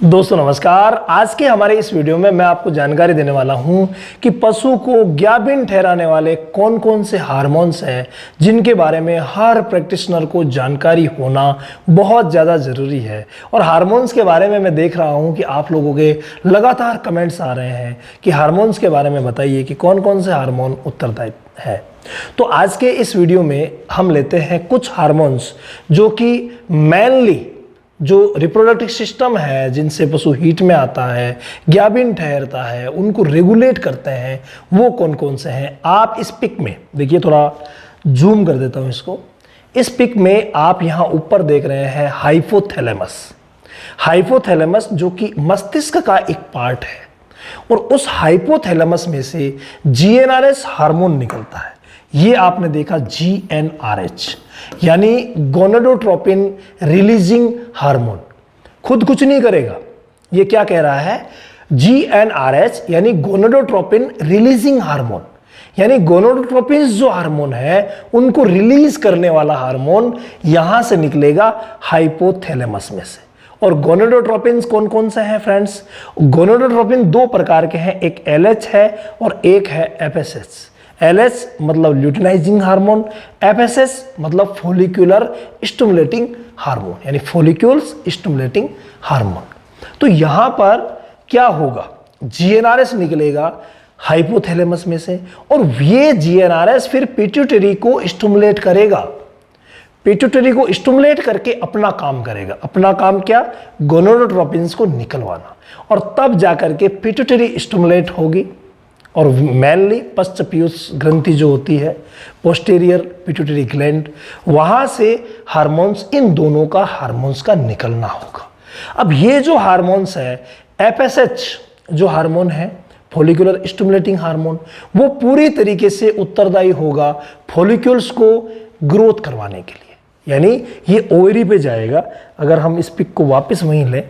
दोस्तों नमस्कार। आज के हमारे इस वीडियो में मैं आपको जानकारी देने वाला हूं कि पशु को ज्ञाबिन ठहराने वाले कौन कौन से हार्मोन्स हैं जिनके बारे में हर प्रैक्टिशनर को जानकारी होना बहुत ज़्यादा ज़रूरी है। और हार्मोन्स के बारे में मैं देख रहा हूं कि आप लोगों के लगातार कमेंट्स आ रहे हैं कि हार्मोन्स के बारे में बताइए कि कौन कौन से हार्मोन उत्तरदायी है। तो आज के इस वीडियो में हम लेते हैं कुछ हार्मोन्स जो कि मेनली जो रिप्रोडक्टिव सिस्टम है, जिनसे पशु हीट में आता है, ज्ञाबिन ठहरता है, उनको रेगुलेट करते हैं, वो कौन कौन से हैं। आप इस पिक में देखिए, थोड़ा जूम कर देता हूँ इसको। इस पिक में आप यहाँ ऊपर देख रहे हैं हाइपोथैलेमस। हाइपोथैलेमस जो कि मस्तिष्क का एक पार्ट है, और उस हाइपोथैलेमस में से जीएनआरएच हार्मोन निकलता है। ये आपने देखा GnRH यानी गोनाडोट्रोपिन रिलीजिंग हार्मोन। खुद कुछ नहीं करेगा, ये क्या कह रहा है, GnRH यानी गोनाडोट्रोपिन रिलीजिंग हार्मोन, यानी गोनाडोट्रोपिन जो हार्मोन है उनको रिलीज करने वाला हार्मोन यहां से निकलेगा हाइपोथैलेमस में से। और गोनाडोट्रोपिन कौन कौन से हैं फ्रेंड्स? गोनाडोट्रोपिन दो प्रकार के हैं, एक LH है और एक है FSH। LH मतलब ल्यूटिनाइजिंग हार्मोन, FSH मतलब फोलिकुलर स्टिमुलेटिंग हार्मोन, यानी फोलिक्यूल्स स्टिमुलेटिंग हार्मोन। तो यहां पर क्या होगा, GnRH निकलेगा हाइपोथैलेमस में से, और ये GnRH फिर पिट्यूटरी को स्टिमुलेट करेगा। पिट्यूटरी को स्टिमुलेट करके अपना काम करेगा। अपना काम क्या? गोनाडोट्रोपिन्स को निकलवाना, और तब जाकर के पिट्यूटरी स्टिमुलेट होगी। और मेनली पश्चपीयूष ग्रंथि जो होती है, पोस्टीरियर पिट्यूटरी ग्लैंड, वहां से हार्मोन्स, इन दोनों का हार्मोन्स का निकलना होगा। अब ये जो हार्मोन्स है, FSH जो हार्मोन है, फॉलिकुलर स्टिमुलेटिंग हार्मोन, वो पूरी तरीके से उत्तरदायी होगा फॉलिक्यूल्स को ग्रोथ करवाने के लिए, यानी ये ओवरी पे जाएगा। अगर हम इस पिक को वापस वहीं लें,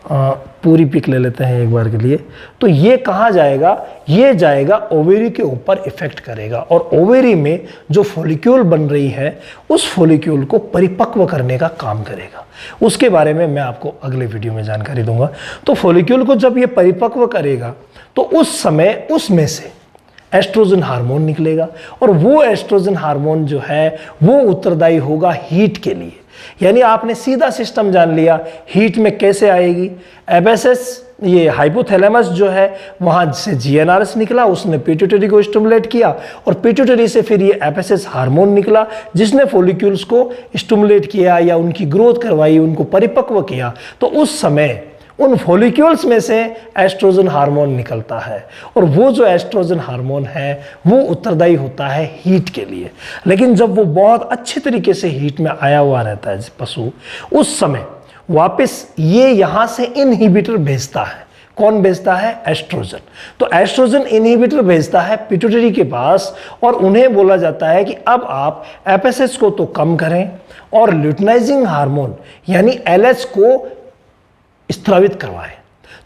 पूरी पिक ले लेते हैं एक बार के लिए, तो ये कहाँ जाएगा, ये जाएगा ओवेरी के ऊपर इफेक्ट करेगा, और ओवेरी में जो फॉलिक्यूल बन रही है उस फॉलिक्यूल को परिपक्व करने का काम करेगा। उसके बारे में मैं आपको अगले वीडियो में जानकारी दूंगा। तो फॉलिक्यूल को जब ये परिपक्व करेगा तो उस समय उसमें से एस्ट्रोजन हार्मोन निकलेगा, और वो एस्ट्रोजन हार्मोन जो है वो उत्तरदायी होगा हीट के लिए। यानी आपने सीधा सिस्टम जान लिया, हीट में कैसे आएगी। FSH ये हाइपोथैलेमस जो है वहां से GnRH निकला, उसने पिट्यूटरी को स्टिमुलेट किया, और पिट्यूटरी से फिर ये FSH हार्मोन निकला जिसने फॉलिक्यूल्स को स्टिमुलेट किया या उनकी ग्रोथ करवाई, उनको परिपक्व किया। तो उस समय उन फॉलिक्यूल्स में से एस्ट्रोजन हार्मोन निकलता है, और वो जो एस्ट्रोजन हार्मोन है वो उत्तरदायी होता है हीट के लिए। लेकिन जब वो बहुत अच्छे तरीके से हीट में आया हुआ रहता है पशु, उस समय वापस ये यहाँ से इनहिबिटर भेजता है। कौन भेजता है? एस्ट्रोजन। तो एस्ट्रोजन इनहिबिटर भेजता है पिट्यूटरी के पास, और उन्हें बोला जाता है कि अब आप FSH को तो कम करें और ल्यूटिनाइजिंग हार्मोन यानी LH को स्त्रावित करवाएं।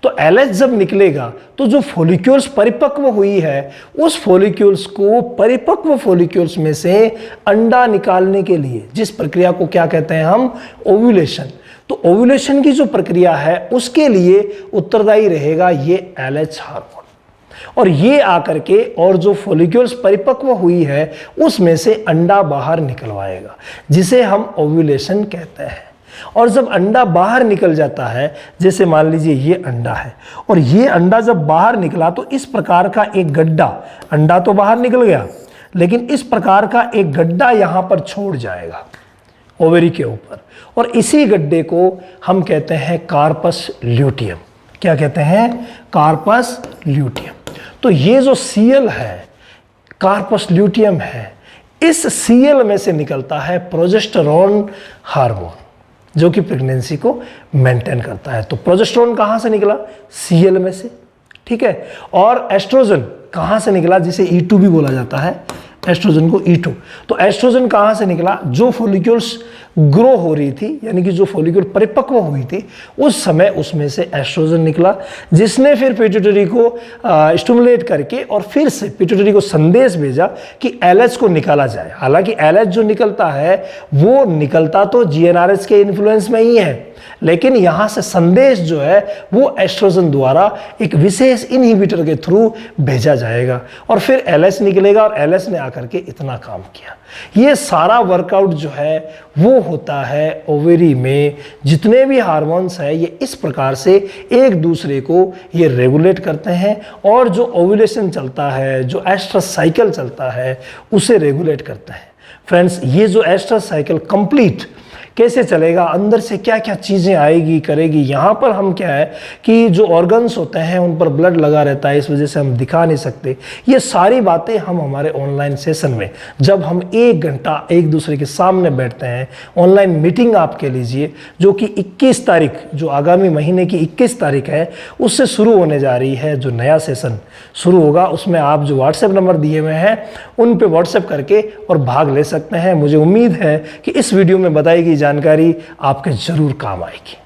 तो LH जब निकलेगा तो जो फॉलिक्यूल्स परिपक्व हुई है, उस फॉलिक्यूल्स को, परिपक्व फॉलिक्यूल्स में से अंडा निकालने के लिए, जिस प्रक्रिया को क्या कहते हैं हम, ओव्यूलेशन। तो ओव्यूलेशन की जो प्रक्रिया है उसके लिए उत्तरदायी रहेगा ये LH हार्मोन, और ये आकर के और जो फॉलिक्यूल्स परिपक्व हुई है उसमें से अंडा बाहर निकलवाएगा, जिसे हम ओव्यूलेशन कहते हैं। और जब अंडा बाहर निकल जाता है, जैसे मान लीजिए ये अंडा है, और ये अंडा जब बाहर निकला तो इस प्रकार का एक गड्ढा, अंडा तो बाहर निकल गया लेकिन इस प्रकार का एक गड्ढा यहां पर छोड़ जाएगा ओवेरी के ऊपर, और इसी गड्ढे को हम कहते हैं कार्पस ल्यूटियम। क्या कहते हैं? Corpus luteum. तो ये जो सीएल है, कार्पस ल्यूटियम है, इस सीएल में से निकलता है प्रोजेस्टेरोन हार्मोन जो कि प्रेगनेंसी को मेंटेन करता है। तो प्रोजेस्टेरोन कहां से निकला? सीएल में से, ठीक है। और एस्ट्रोजन कहां से निकला? जिसे E2 भी बोला जाता है, एस्ट्रोजन को E2। तो एस्ट्रोजन कहां से निकला? जो फॉलिक्यूल्स ग्रो हो रही थी, यानी कि जो फॉलिक्यूल परिपक्व हुई थी, उस समय उसमें से एस्ट्रोजन निकला, जिसने फिर पिट्यूटरी को स्टिमुलेट करके और फिर से पिट्यूटरी को संदेश भेजा कि एलएच को निकाला जाए। हालांकि एलएच जो निकलता है वो निकलता तो जीएनआरएच के इन्फ्लुएंस में ही है, लेकिन यहां से संदेश जो है वो एस्ट्रोजन द्वारा एक विशेष इनहिबिटर के थ्रू भेजा जाएगा और फिर एलएच निकलेगा और एलएच ने आकर के इतना काम किया। ये सारा वर्कआउट जो है वो होता है ओवेरी में। जितने भी हार्मोन्स है ये इस प्रकार से एक दूसरे को ये रेगुलेट करते हैं और जो ओव्यूलेशन चलता है, जो एस्ट्रस साइकिल चलता है, उसे रेगुलेट करते हैं। फ्रेंड्स, ये जो एस्ट्रस साइकिल कंप्लीट कैसे चलेगा, अंदर से क्या क्या चीज़ें आएगी करेगी, यहाँ पर हम क्या है कि जो ऑर्गन्स होते हैं उन पर ब्लड लगा रहता है, इस वजह से हम दिखा नहीं सकते। ये सारी बातें हम हमारे ऑनलाइन सेशन में, जब हम 1 घंटा एक दूसरे के सामने बैठते हैं, ऑनलाइन मीटिंग आप कह लीजिए, जो कि 21 तारीख, जो आगामी महीने की 21 तारीख है, उससे शुरू होने जा रही है। जो नया सेशन शुरू होगा उसमें आप जो व्हाट्सएप नंबर दिए हुए हैं उन पे व्हाट्सएप करके और भाग ले सकते हैं। मुझे उम्मीद है कि इस वीडियो में बताई गई जानकारी आपके जरूर काम आएगी।